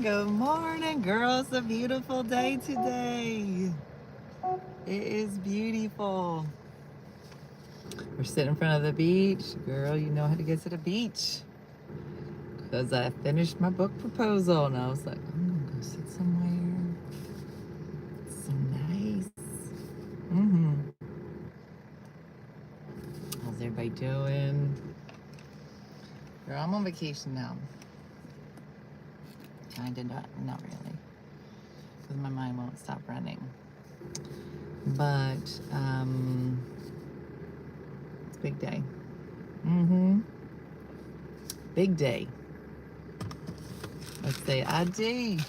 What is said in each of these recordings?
Good morning, girls. It's a beautiful day today. It is beautiful. We're sitting in front of the beach. Girl, you know how to get to the beach. Because I finished my book proposal and I was like, I'm going to go sit somewhere. It's so nice. How's everybody doing? Girl, I'm on vacation now. Kind of not really. Because my mind won't stop running. But, it's a big day. Big day. Let's say ID.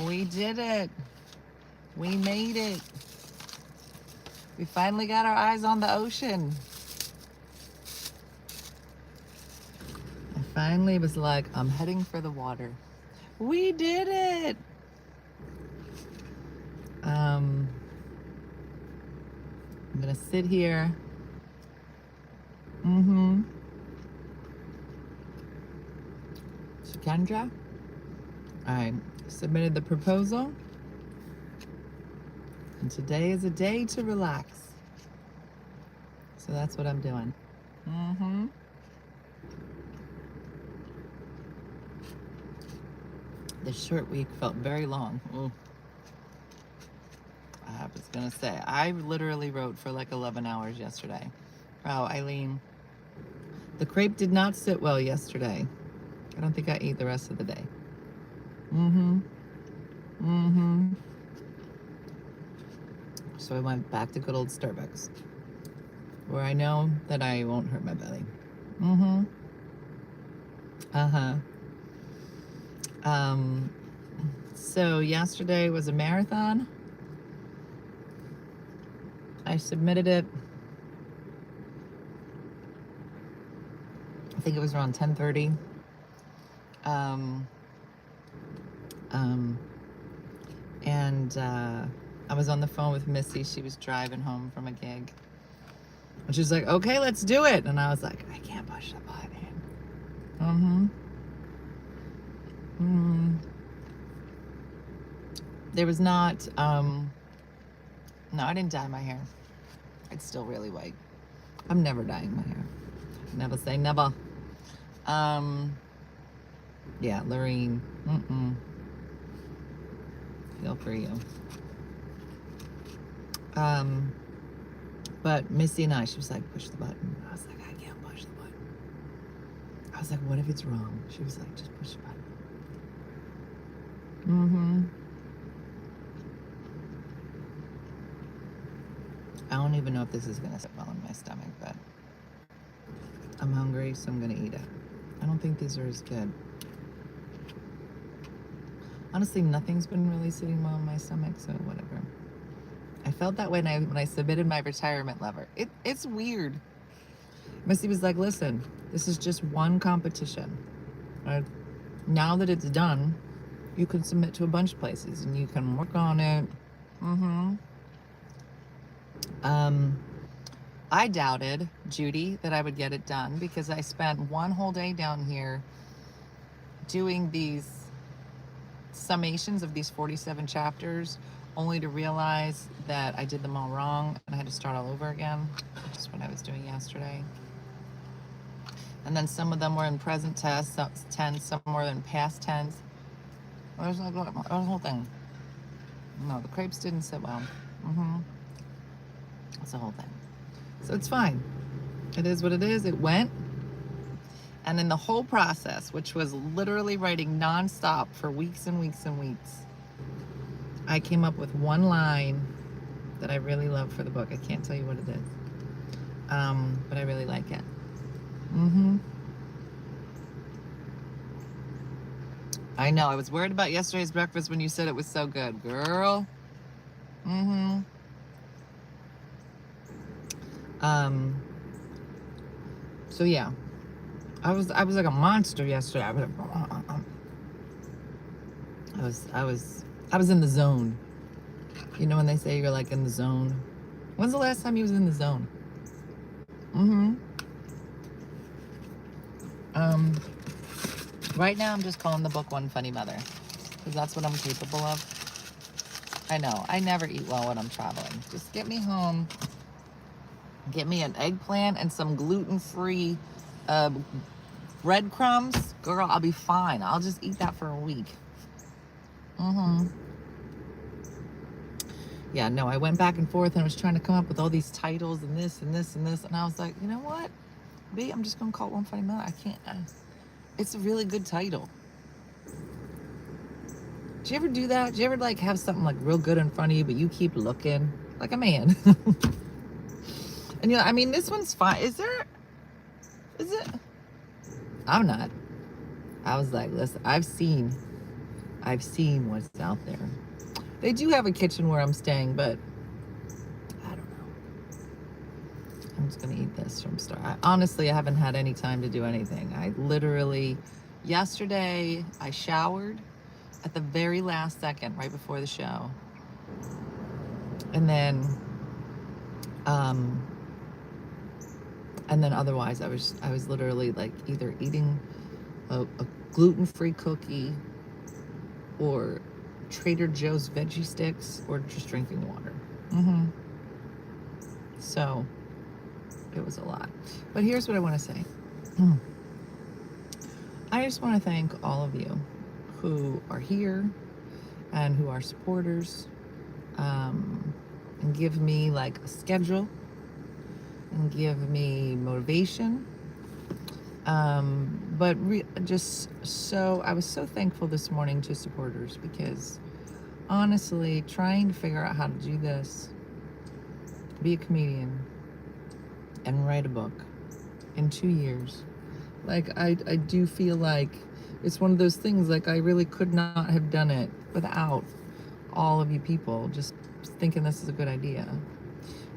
We did it. We made it. We finally got our eyes on the ocean. I finally was like, I'm heading for the water. We did it. I'm gonna sit here. Kendra, I submitted the proposal, and today is a day to relax. So that's what I'm doing. This short week felt very long. I was gonna say, I literally wrote for like 11 hours yesterday. Oh, Eileen, the crepe did not sit well yesterday. I don't think I ate the rest of the day. So I went back to good old Starbucks, where I know that I won't hurt my belly. So yesterday was a marathon. I submitted it. I think it was around 10:30. I was on the phone with Missy. She was driving home from a gig. And she's like, okay, let's do it. And I was like, I can't push the button. There was not, no, I didn't dye my hair. It's still really white. I'm never dyeing my hair. Never say never. Yeah, Lorene. Feel for you. But Missy and she was like, push the button. I was like, I can't push the button. I was like, what if it's wrong? She was like, just push the button. I don't even know if this is gonna sit well in my stomach, but I'm hungry, so I'm gonna eat it. I don't think these are as good. Honestly, nothing's been really sitting well in my stomach, so whatever. I felt that way when I submitted my retirement letter. It's weird. Missy was like, listen, this is just one competition. Now that it's done, you can submit to a bunch of places and you can work on it. I doubted, Judy, that I would get it done because I spent one whole day down here doing these summations of these 47 chapters, only to realize that I did them all wrong and I had to start all over again, which is what I was doing yesterday. And then some of them were in present tense, some were in past tense. There's like the whole thing. No, the crepes didn't sit well. That's the whole thing. So it's fine. It is what it is. It went. And in the whole process, which was literally writing nonstop for weeks and weeks and weeks, I came up with one line that I really love for the book. I can't tell you what it is, but I really like it. I know. I was worried about yesterday's breakfast when you said it was so good, girl. So yeah, I was like a monster yesterday. I was in the zone. You know when they say you're like in the zone? When's the last time you was in the zone? Right now, I'm just calling the book One Funny Mother, because that's what I'm capable of. I know, I never eat well when I'm traveling. Just get me home, get me an eggplant and some gluten-free breadcrumbs. Girl, I'll be fine. I'll just eat that for a week. Yeah, no, I went back and forth and I was trying to come up with all these titles and this and this and this. And I was like, you know what? B, I'm just going to call it One Funny Mother. I can't. It's a really good title. Do you ever do that? Do you ever like have something like real good in front of you, but you keep looking like a man? And I mean, this one's fine. Is it? I'm not. I was like, listen, I've seen what's out there. They do have a kitchen where I'm staying, but I don't know. I'm just gonna eat this from start. Honestly, I haven't had any time to do anything. I literally, yesterday, I showered at the very last second, right before the show. And then otherwise I was literally like either eating a gluten-free cookie or Trader Joe's veggie sticks or just drinking water. So it was a lot. But here's what I want to say. I just want to thank all of you who are here and who are supporters, and give me like a schedule and give me motivation. But I was so thankful this morning to supporters, because honestly, trying to figure out how to do this, be a comedian, and write a book in 2 years, like I do feel like it's one of those things, like I really could not have done it without all of you people just thinking this is a good idea.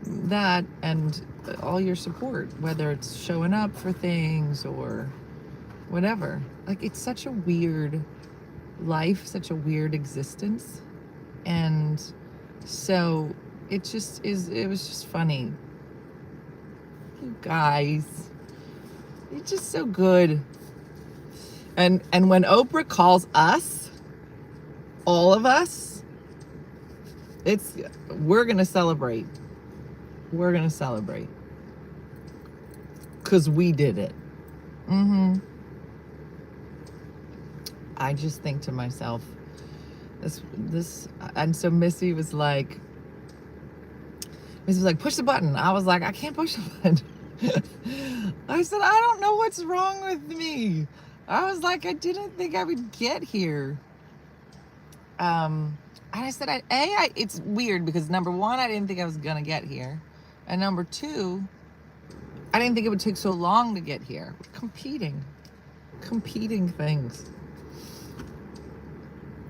That and all your support, whether it's showing up for things or whatever. Like, it's such a weird life, such a weird existence. And so it was just funny. You guys, it's just so good. And when Oprah calls us, all of us, we're gonna celebrate. We're gonna celebrate. 'Cause we did it. I just think to myself, this, and so Missy was like, push the button. I was like, I can't push the button. I said, I don't know what's wrong with me. I was like, I didn't think I would get here. And I said, it's weird because number one, I didn't think I was gonna get here. And number two, I didn't think it would take so long to get here. We're competing things.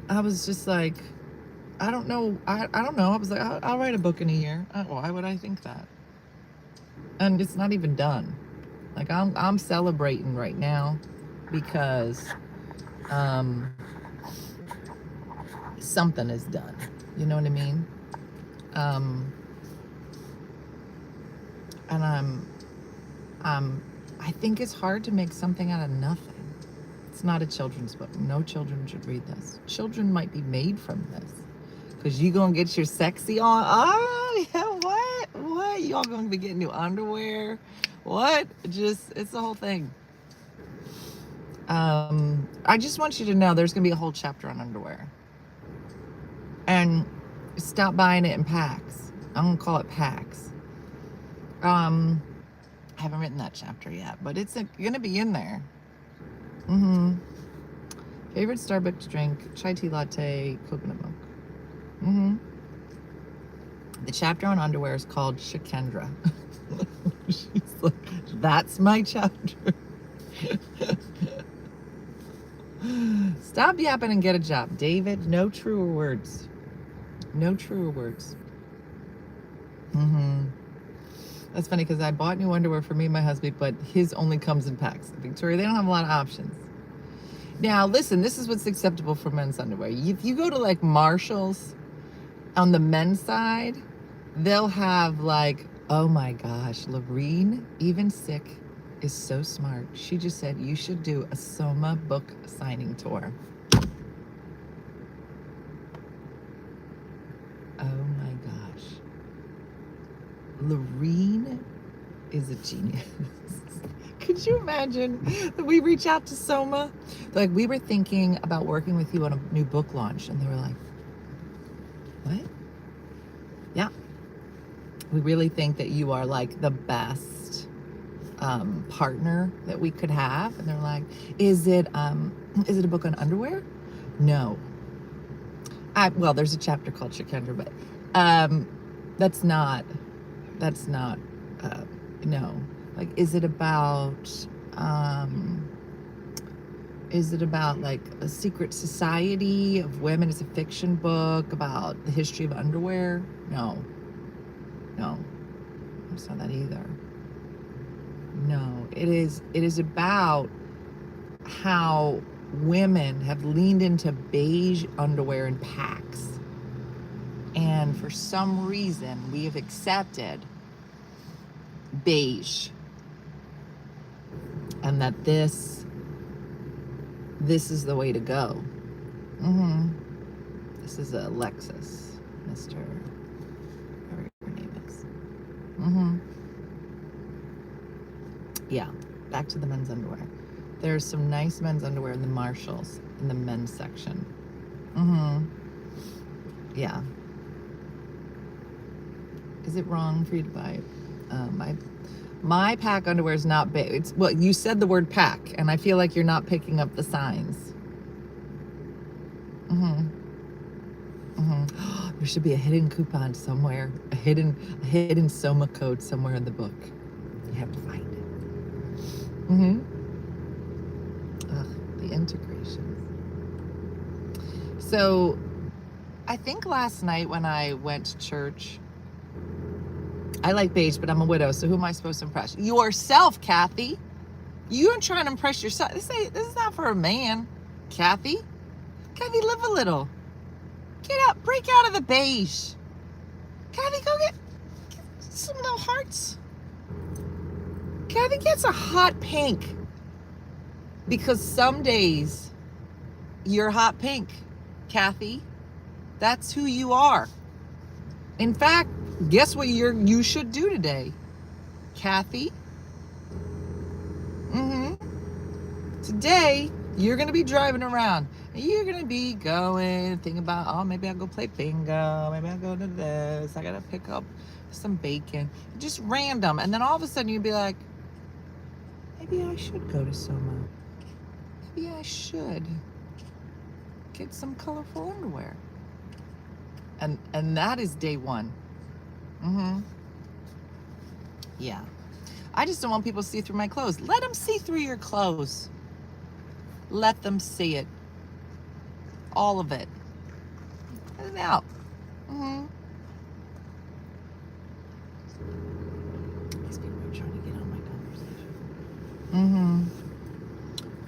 I was just like, I don't know. I don't know. I was like, I'll write a book in a year. Why would I think that? And it's not even done. Like, I'm celebrating right now because something is done. You know what I mean? And I think it's hard to make something out of nothing. It's not a children's book. No children should read this. Children might be made from this. Because you gonna get your sexy on. Oh, yeah, what? You all gonna be getting new underwear? What? It's the whole thing. I just want you to know there's gonna be a whole chapter on underwear. And stop buying it in packs. I'm gonna call it packs. I haven't written that chapter yet, but it's gonna be in there. Favorite Starbucks drink: chai tea latte, coconut milk. The chapter on underwear is called Shakendra. She's like, that's my chapter. Stop yapping and get a job, David. No truer words. No truer words. That's funny because I bought new underwear for me and my husband, but his only comes in packs. Victoria, they don't have a lot of options. Now, listen, this is what's acceptable for men's underwear. If you go to like Marshall's on the men's side, they'll have like, oh my gosh, Lorene, even sick is so smart. She just said you should do a Soma book signing tour. Oh my gosh. Lorene is a genius. Could you imagine that we reach out to Soma? Like, we were thinking about working with you on a new book launch. And they were like, what? Yeah. We really think that you are like the best partner that we could have. And they're like, is it a book on underwear? No. Well, there's a chapter called Shikendra, but that's not, no. Like, is it about like a secret society of women? It's a fiction book about the history of underwear? No. It's not that either. No, it is about how women have leaned into beige underwear in packs. And for some reason, we have accepted beige. And that this is the way to go. This is a Lexus, Mr. whatever your name is. Yeah, back to the men's underwear. There's some nice men's underwear in the Marshalls in the men's section. Yeah. Is it wrong for you to buy my pack underwear is not big. It's, well, you said the word pack, and I feel like you're not picking up the signs. There should be a hidden coupon somewhere, a hidden Soma code somewhere in the book. You have to find it. The integrations. So, I think last night when I went to church, I like beige, but I'm a widow, so who am I supposed to impress? Yourself, Kathy. You aren't trying to impress yourself. This is not for a man, Kathy. Kathy, live a little. Get out, break out of the beige. Kathy, go get some little hearts. Kathy gets a hot pink. Because some days, you're hot pink, Kathy. That's who you are. In fact, guess what you should do today, Kathy? Today, you're going to be driving around. And you're going to be going, thinking about, oh, maybe I'll go play bingo. Maybe I'll go to this. I got to pick up some bacon. Just random. And then all of a sudden, you'd be like, maybe I should go to Soma. Maybe I should get some colorful underwear. And that is day one. Yeah. I just don't want people to see through my clothes. Let them see through your clothes. Let them see it. All of it. Let it out. These people are trying to get on my conversation.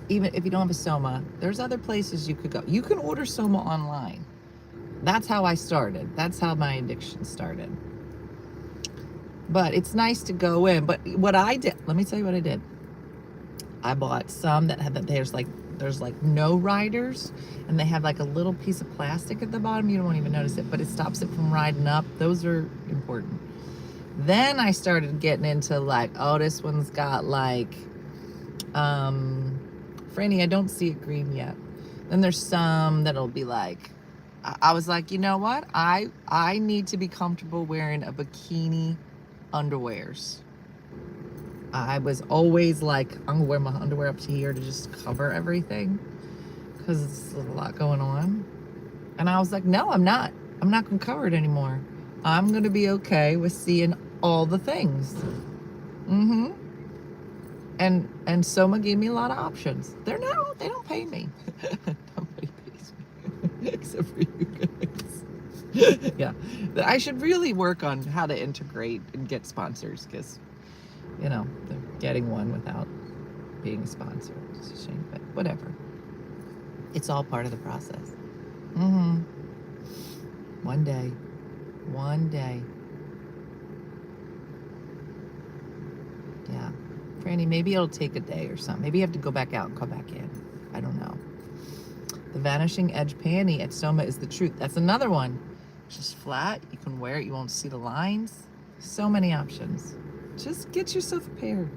Even if you don't have a Soma, there's other places you could go. You can order Soma online. That's how I started. That's how my addiction started. But it's nice to go in. But what I did, let me tell you what I did. I bought some that have, there's like no riders, and they have like a little piece of plastic at the bottom. You don't even notice it, but it stops it from riding up. Those are important. Then I started getting into like, oh, this one's got like, Franny, I don't see it green yet. Then there's some that'll be like, I was like, you know what? I need to be comfortable wearing a bikini underwears. I was always like, I'm gonna wear my underwear up to here to just cover everything because it's a lot going on. And I was like, no, I'm not gonna cover it anymore. I'm gonna be okay with seeing all the things. And Soma gave me a lot of options. They don't pay me. Nobody pays me except for you guys. Yeah, I should really work on how to integrate and get sponsors, because you know, they're getting one without being a sponsor. It's a shame, but whatever. It's all part of the process. One day. Yeah. Franny, maybe it'll take a day or something. Maybe you have to go back out and come back in. I don't know. The Vanishing Edge panty at Soma is the truth. That's another one. Just flat. You can wear it. You won't see the lines. So many options. Just get yourself a pair.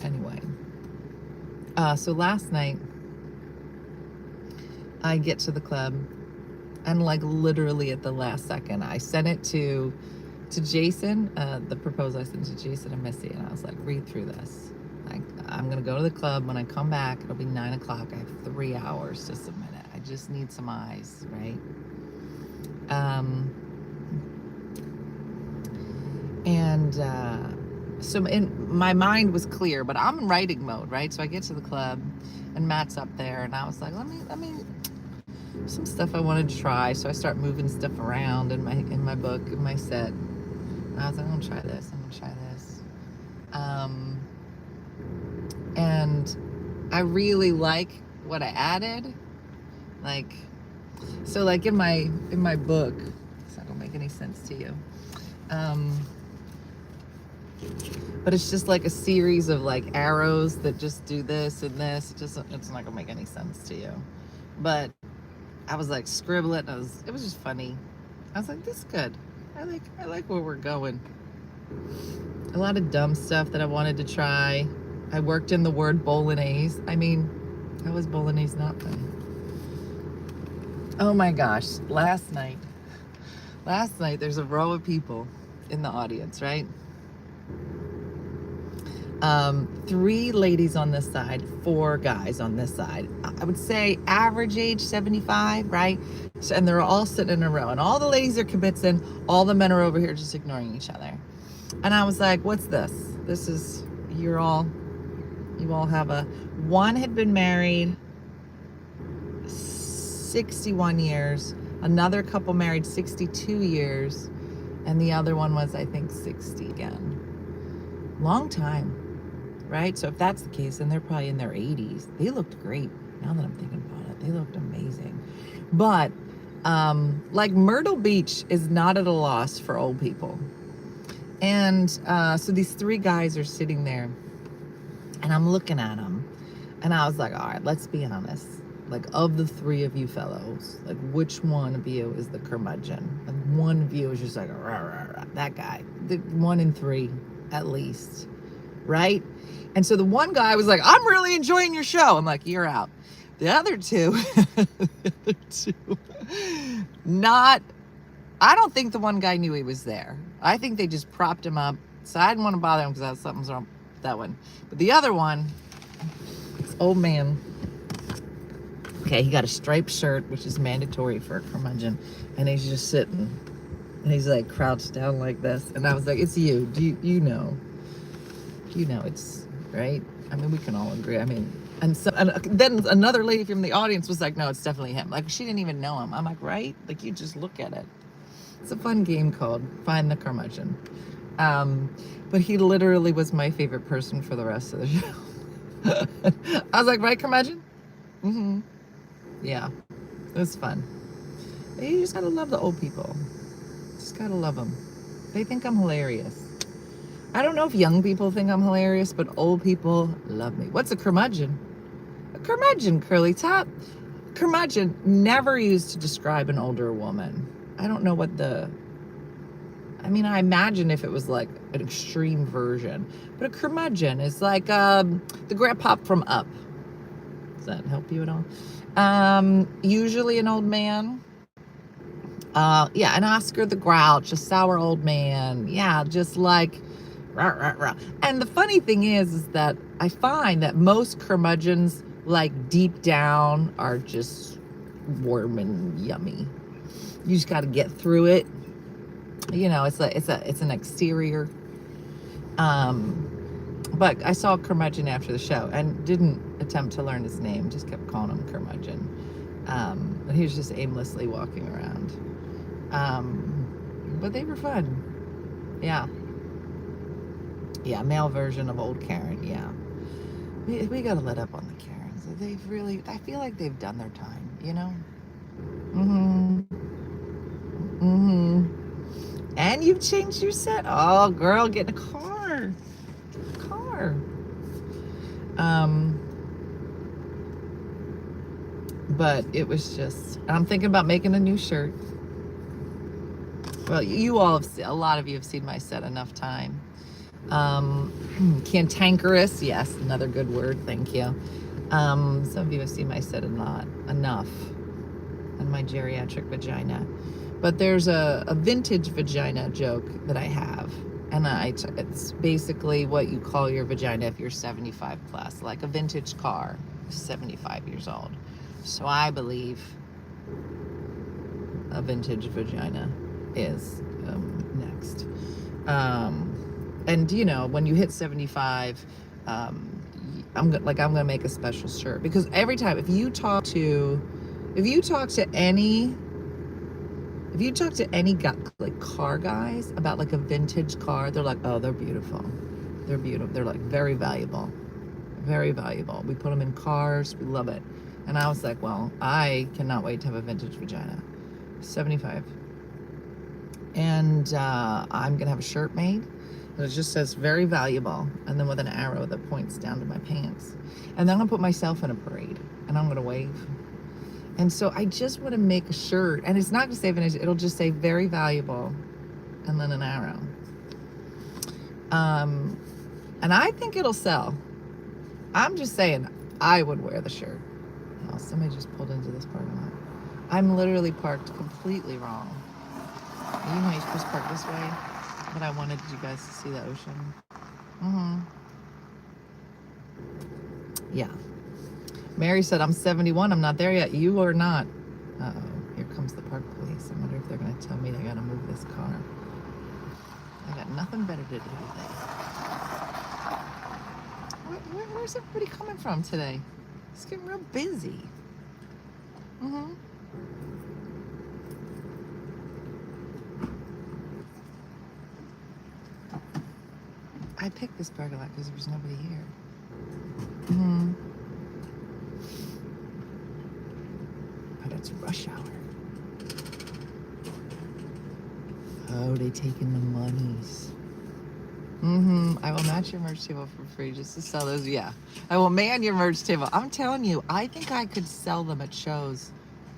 Anyway. So last night, I get to the club, and like literally at the last second, I sent it to Jason, the proposal I sent to Jason and Missy, and I was like, read through this. Like, I'm gonna go to the club. When I come back, it'll be 9 o'clock. I have 3 hours to submit it. I just need some eyes, right? So my mind was clear, but I'm in writing mode, right? So I get to the club, and Matt's up there, and I was like, let me some stuff I wanted to try. So I start moving stuff around in my book, in my set. And I was like, I'm gonna try this. And I really like what I added. Like, so like in my book, it's not gonna make any sense to you. But it's just like a series of like arrows that just do this and this. It's not gonna make any sense to you. But I was like scribbling. It was just funny. I was like, this is good. I like where we're going. A lot of dumb stuff that I wanted to try. I worked in the word bolognese. I mean, how was bolognese not funny? Oh my gosh, last night there's a row of people in the audience, right? 3 ladies on this side, 4 guys on this side. I would say average age 75, right? So, and they're all sitting in a row, and all the ladies are kibitzing, all the men are over here just ignoring each other. And I was like, what's this? This is, you all have one had been married 61 years, another couple married 62 years, and the other one was, I think, 60 again. Long time, right? So if that's the case, then they're probably in their 80s. They looked great. Now that I'm thinking about it, they looked amazing. But like Myrtle Beach is not at a loss for old people. And so these 3 guys are sitting there, and I'm looking at them, and I was like, all right, let's be honest. Like, of the 3 of you fellows, like, which one of you is the curmudgeon? Like, one of you is just like, rah, rah, rah, that guy. The 1 in 3, at least, right? And so the one guy was like, I'm really enjoying your show. I'm like, you're out. The other two, not, I don't think the one guy knew he was there. I think they just propped him up. So I didn't want to bother him because something's wrong with that one. But the other one, this old man, okay, he got a striped shirt, which is mandatory for a curmudgeon, and he's just sitting, and he's like crouched down like this. And I was like, it's you. You know it's right. I mean, we can all agree. I mean, and then another lady from the audience was like, no, it's definitely him. Like, she didn't even know him. I'm like, right? Like, you just look at it. It's a fun game called Find the Curmudgeon. But he literally was my favorite person for the rest of the show. I was like, right, curmudgeon? Mm-hmm. Yeah, it was fun. You just gotta love the old people. Just gotta love them. They think I'm hilarious. I don't know if young people think I'm hilarious, but old people love me. What's a curmudgeon? A curmudgeon, curly top. Curmudgeon, never used to describe an older woman. I don't know what I imagine if it was like an extreme version, but a curmudgeon is like the grandpa from Up. Does that help you at all? Usually an old man. Yeah, an Oscar the Grouch, a sour old man. Yeah, just like rah, rah, rah. And the funny thing is that I find that most curmudgeons, like deep down, are just warm and yummy. You just got to get through it. You know, it's an exterior. But I saw Curmudgeon after the show and didn't attempt to learn his name, just kept calling him Curmudgeon. But he was just aimlessly walking around. But they were fun. Yeah. Yeah, male version of old Karen, yeah. We gotta let up on the Karens. I feel like they've done their time, you know? And you've changed your set. Oh, girl, get in a car. Car. But it was just, I'm thinking about making a new shirt. Well, you all have seen, a lot of you have seen my set enough time. Cantankerous, yes, another good word, thank you. Some of you have seen my set enough on my geriatric vagina. But there's a vintage vagina joke that I have. And it's basically what you call your vagina if you're 75 plus, like a vintage car, 75 years old. So I believe a vintage vagina is next. And you know, when you hit 75, I'm gonna make a special shirt, because every time if you talk to any like car guys about like a vintage car, they're like, oh, they're beautiful. They're beautiful. They're like very valuable. Very valuable. We put them in cars. We love it. And I was like, well, I cannot wait to have a vintage vagina. 75. And I'm going to have a shirt made that just says very valuable, and then with an arrow that points down to my pants. And then I'm going to put myself in a parade, and I'm going to wave. And so I just want to make a shirt, and it's not going to say vintage, it'll just say very valuable, and then an arrow. And I think it'll sell. I'm just saying, I would wear the shirt. Oh, somebody just pulled into this parking lot. I'm literally parked completely wrong. You know you're supposed to park this way, but I wanted you guys to see the ocean. Yeah. Mary said, I'm 71, I'm not there yet. You are not. Uh-oh, here comes the park police. I wonder if they're going to tell me they got to move this car. I got nothing better to do today. Where's everybody coming from today? It's getting real busy. I picked this parking lot because there was nobody here. But it's rush hour. Oh, they taking the monies. I will match your merch table for free just to sell those. Yeah, I will man your merch table. I'm telling you, I think I could sell them at shows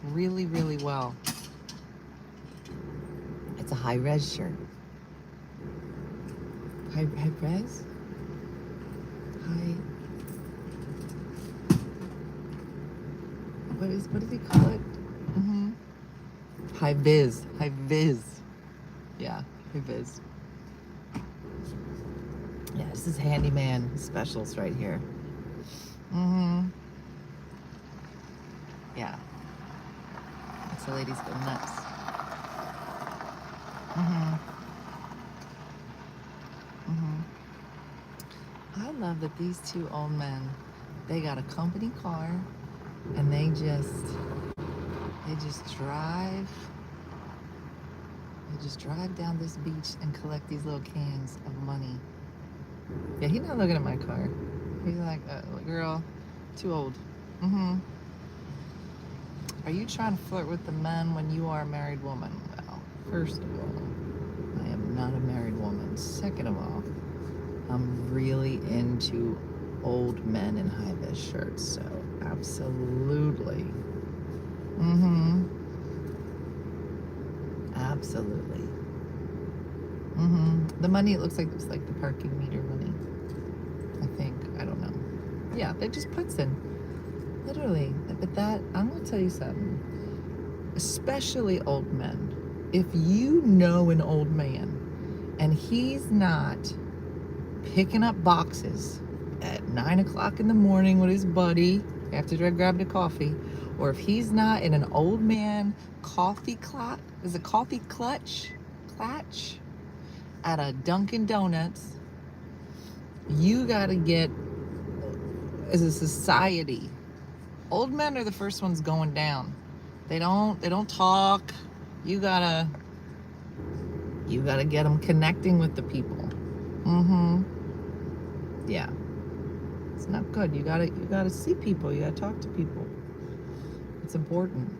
really, really well. It's a high res shirt. High res? What does he call it? High vis. High vis. Yeah, high vis. Yeah, this is handyman specials right here. Yeah. Makes the ladies go nuts. I love that these two old men, they got a company car, and they just drive down this beach and collect these little cans of money. Yeah, he's not looking at my car. He's like, girl, too old. Are you trying to flirt with the men when you are a married woman? Well, first of all, I am not a married woman. Second of all, I'm really into old men in high-vis shirts, so absolutely. Absolutely. The money, it looks like the parking meter money. I think. I don't know. Yeah, they just puts in. Literally. But that, I'm going to tell you something. Especially old men. If you know an old man and he's not picking up boxes at 9 o'clock in the morning with his buddy after I grabbed a coffee, or if he's not in an old man coffee clutch at a Dunkin' Donuts, you gotta get, as a society, old men are the first ones going down. They don't talk. You gotta get them connecting with the people. Yeah. It's not good. You gotta see people. You gotta talk to people. It's important.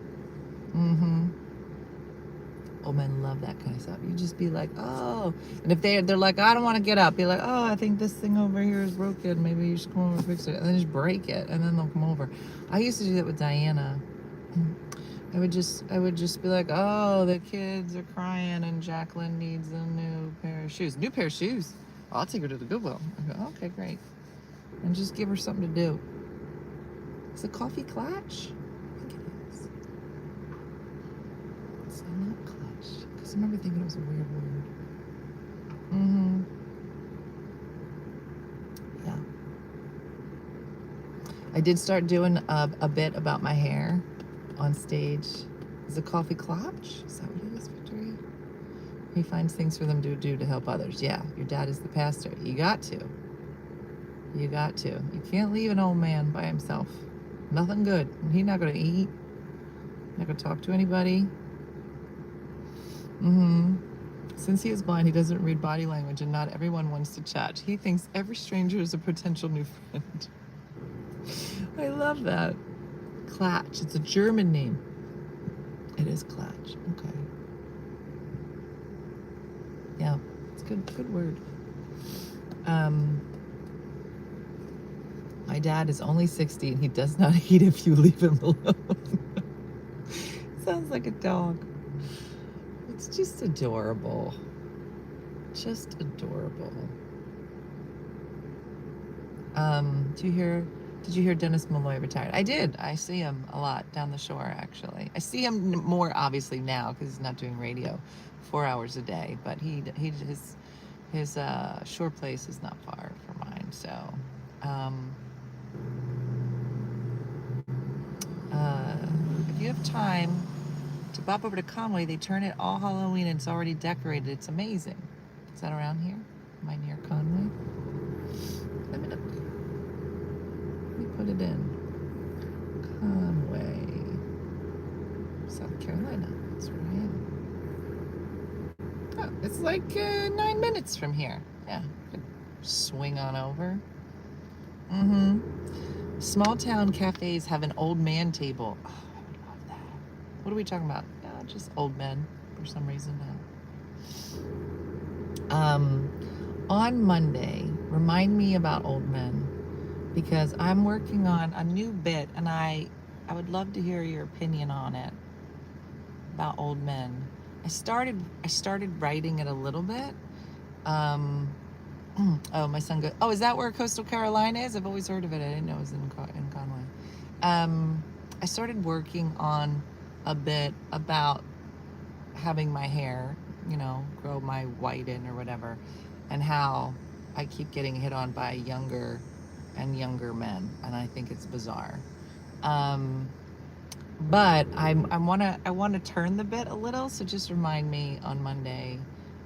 Old men love that kind of stuff. You just be like, oh. And if they're like, I don't want to get up, be like, oh, I think this thing over here is broken. Maybe you should come over and fix it. And then just break it. And then they'll come over. I used to do that with Diana. I would just be like, oh, the kids are crying and Jacqueline needs a new pair of shoes. New pair of shoes? Oh, I'll take her to the Goodwill. I go, okay, great. And just give her something to do. Is it coffee clutch? I think it is. It's not clutch. Because I remember thinking it was a weird word. Yeah. I did start doing a bit about my hair on stage. Is it coffee clutch? Is that what it is, Victory? He finds things for them to do to help others. Yeah, your dad is the pastor. You got to. You got to. You can't leave an old man by himself. Nothing good. He's not going to eat. Not going to talk to anybody. Since he is blind, he doesn't read body language, and not everyone wants to chat. He thinks every stranger is a potential new friend. I love that. Klatsch. It's a German name. It is Klatsch. Okay. Yeah, it's a good word. My dad is only 60 and he does not eat if you leave him alone. Sounds like a dog. It's just adorable. Just adorable. Did you hear Dennis Malloy retired? I did. I see him a lot down the shore, actually. I see him more obviously now because he's not doing radio 4 hours a day, but his shore place is not far from mine, so if you have time to pop over to Conway, they turn it all Halloween and it's already decorated. It's amazing. Is that around here? Am I near Conway? Let me look. Let me put it in. Conway, South Carolina. That's where I am. Oh, it's like 9 minutes from here. Yeah, could swing on over. Small town cafes have an old man table. Oh, I would love that. What are we talking about? Yeah, just old men for some reason now. On Monday, remind me about old men because I'm working on a new bit and I would love to hear your opinion on it about old men. I started writing it a little bit. Oh, my son goes, oh, is that where Coastal Carolina is? I've always heard of it. I didn't know it was in Conway. I started working on a bit about having my hair, grow my white in or whatever, and how I keep getting hit on by younger and younger men, and I think it's bizarre. But I want to turn the bit a little, so just remind me on Monday.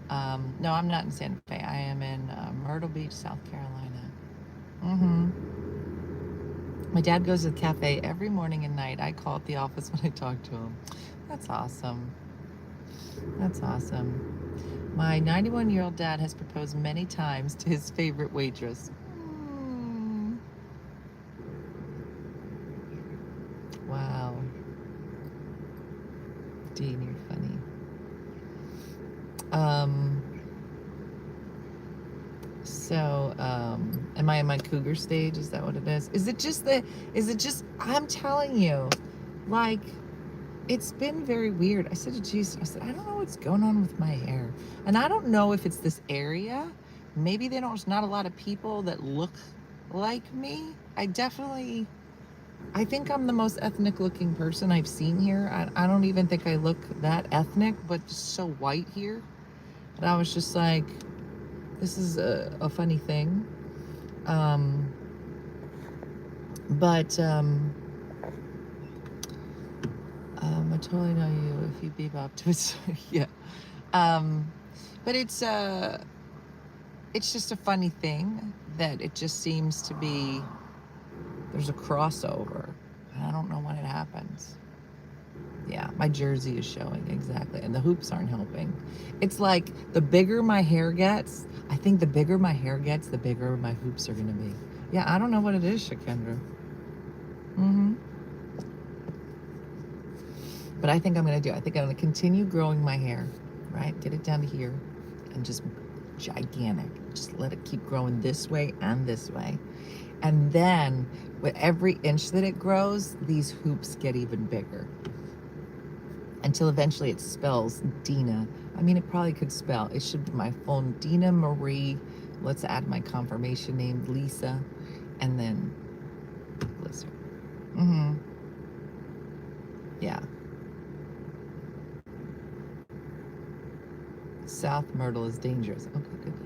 No, I'm not in Santa Fe. I am in Myrtle Beach, South Carolina. My dad goes to the cafe every morning and night. I call at the office when I talk to him. That's awesome. That's awesome. My 91-year-old dad has proposed many times to his favorite waitress. Wow. Dean, you're funny. Am I in my cougar stage? Is that what it is? Is it just, I'm telling you, like, it's been very weird. I said to Jesus, I said, I don't know what's going on with my hair. And I don't know if it's this area. Maybe there's not a lot of people that look like me. I think I'm the most ethnic looking person I've seen here. I don't even think I look that ethnic, but just so white here. And I was just like, this is a funny thing. I totally know you if you bebop to it. Yeah. But it's just a funny thing that it just seems to be, there's a crossover. And I don't know when it happens. Yeah, my jersey is showing, exactly. And the hoops aren't helping. It's like the bigger my hair gets, I think the bigger my hair gets, the bigger my hoops are going to be. Yeah, I don't know what it is, Shakendra. But I think I'm going to continue growing my hair, right? Get it down to here and just gigantic. Just let it keep growing this way and this way. And then with every inch that it grows, these hoops get even bigger. Until eventually it spells Dena. I mean, it probably could spell. It should be my full Dena Marie. Let's add my confirmation name, Lisa. And then Blizzard. Yeah. South Myrtle is dangerous. Okay, good to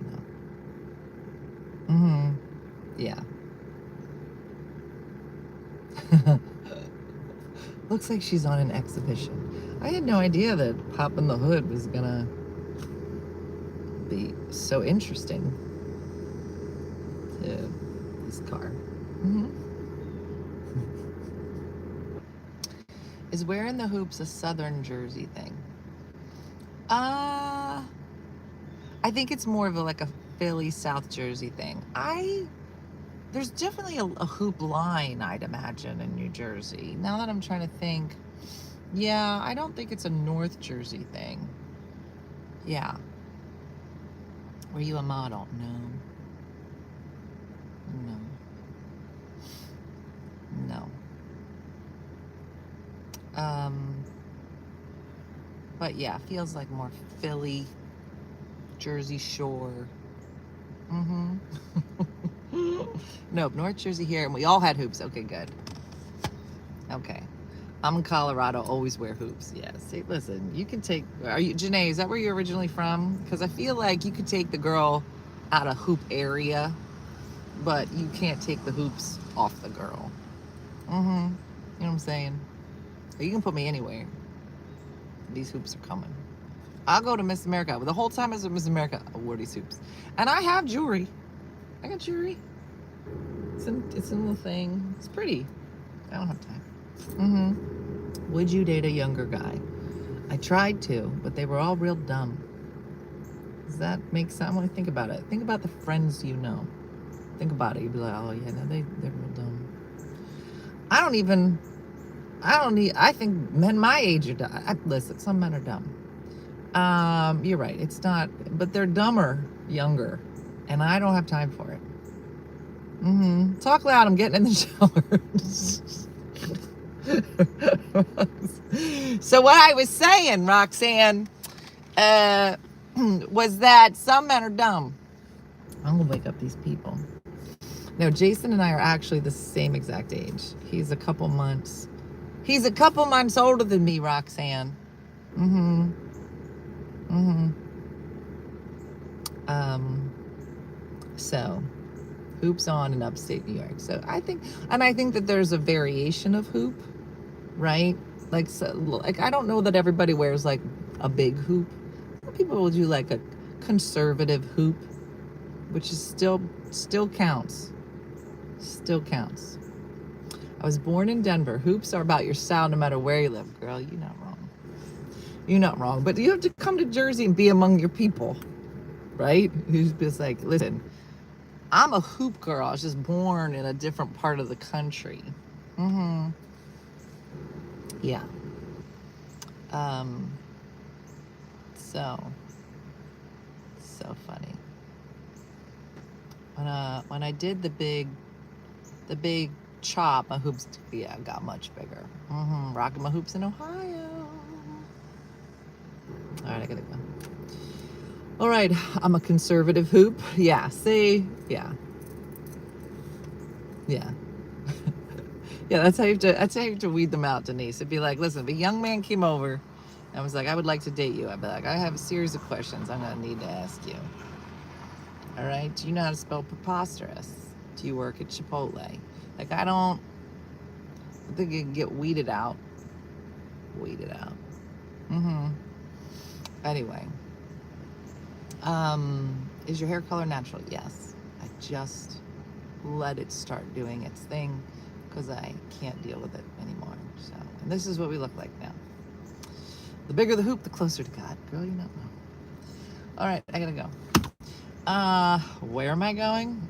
know. Yeah. Looks like she's on an exhibition. I had no idea that Poppin' the Hood was gonna be so interesting to this car. Is wearing the hoops a Southern Jersey thing? I think it's more of like a Philly, South Jersey thing. There's definitely a hoop line, I'd imagine, in New Jersey. Now that I'm trying to think, yeah, I don't think it's a North Jersey thing. Yeah. Were you a model? No. But yeah, feels like more Philly, Jersey Shore. Nope, North Jersey here, and we all had hoops. Okay, good. Okay. I'm in Colorado, always wear hoops. Yeah, see, listen, you can take, Janae, is that where you're originally from? Because I feel like you could take the girl out of hoop area, but you can't take the hoops off the girl. You know what I'm saying? You can put me anywhere. These hoops are coming. I'll go to Miss America. The whole time I was at Miss America, I wore these hoops. And I have jewelry. I got jewelry. It's in the thing. It's pretty. I don't have time. Would you date a younger guy? I tried to, but they were all real dumb. Does that make sense? I want to think about it. Think about the friends you know. Think about it. You'd be like, oh yeah, no, they're real dumb. I think men my age are dumb. Listen, some men are dumb. You're right. It's not, but they're dumber, younger, and I don't have time for it. Talk loud. I'm getting in the shower. So what I was saying, Roxanne, was that some men are dumb. I'm gonna wake up these people. No, Jason and I are actually the same exact age. He's a couple months older than me, Roxanne. So hoops on in upstate New York. So I think that there's a variation of hoop, right? Like, I don't know that everybody wears like a big hoop. Some people will do like a conservative hoop, which is still counts. Still counts. I was born in Denver. Hoops are about your style no matter where you live. Girl, you're not wrong. You're not wrong. But you have to come to Jersey and be among your people, right? Who's just like, listen, I'm a hoop girl. I was just born in a different part of the country. Yeah. So funny. When I did the big chop, my hoops, got much bigger. Rocking my hoops in Ohio. All right, I gotta go. All right, I'm a conservative hoop. Yeah, see? Yeah. Yeah, that's how you have to weed them out, Denise. It'd be like, listen, if a young man came over and was like, I would like to date you, I'd be like, I have a series of questions I'm gonna need to ask you. All right, do you know how to spell preposterous? Do you work at Chipotle? Like, I think you can get weeded out. Anyway, is your hair color natural? Yes. I just let it start doing its thing because I can't deal with it anymore. So, and this is what we look like now. The bigger the hoop, the closer to God. Girl, you know. All right, I gotta go. Where am I going?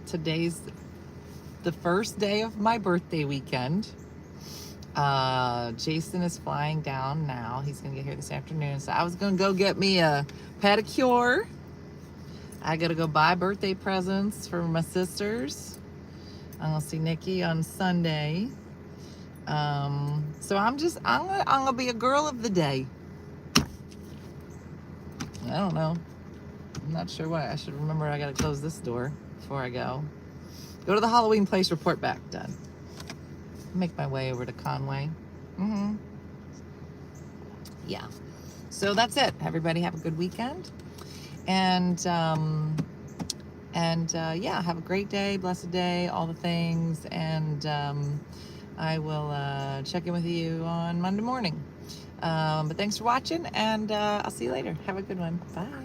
Today's the first day of my birthday weekend. Jason is flying down now. He's gonna get here this afternoon. So I was gonna go get me a pedicure. I gotta go buy birthday presents for my sisters. I'm gonna see Nikki on Sunday. So I'm gonna be a girl of the day. I don't know. I'm not sure what. I should remember I gotta close this door before I go. Go to the Halloween place, report back. Done. Make my way over to Conway. Yeah. So that's it. Everybody have a good weekend. And yeah, have a great day, blessed day, all the things. And I will check in with you on Monday morning. But thanks for watching, and I'll see you later. Have a good one. Bye.